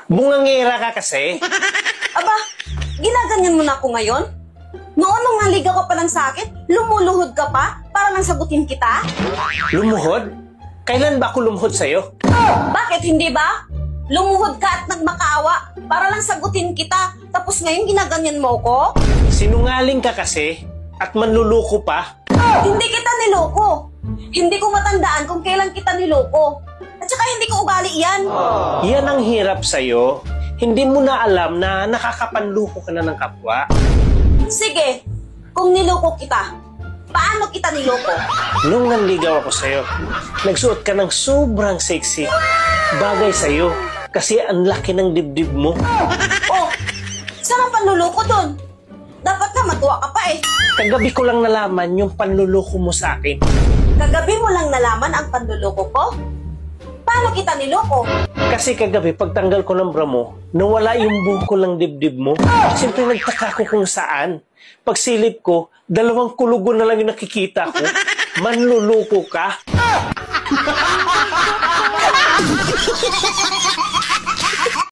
Bungangera ka kasi. Aba, ginaganyan mo na ako ngayon? Noon nung naligaw ka pa lang sa akin, lumuluhod ka pa para lang sagutin kita? Lumuhod? Kailan ba ako lumuhod sa'yo? Bakit hindi ba? Lumuhod ka at nagmakaawa para lang sagutin kita, tapos ngayon ginaganyan mo ko? Sinungaling ka kasi at manluluko pa. Hindi kita niloko. Hindi ko matandaan kung kailan kita niloko. At saka hindi ko ugali yan. Yan ang hirap sa'yo. Hindi mo na alam na nakakapanluko ka na ng kapwa. Sige, kung niloko kita, paano kita niloko? Nung nanligaw ako sa'yo, nagsuot ka ng sobrang sexy. Bagay sa'yo kasi ang laki ng dibdib mo. Oh, saan ang panluloko dun? Dapat na matuwa ka pa eh. Kagabi ko lang nalaman yung panluloko mo sa akin. Kagabi mo lang nalaman ang panluloko ko? Paano kita niloko? Kasi kagabi, pagtanggal ko ng bra mo, nawala yung buko lang dibdib mo. Siyempre nagtaka ko kung saan. Pagsilip ko, 2 kulugo na lang yung nakikita ko. Manluloko ka.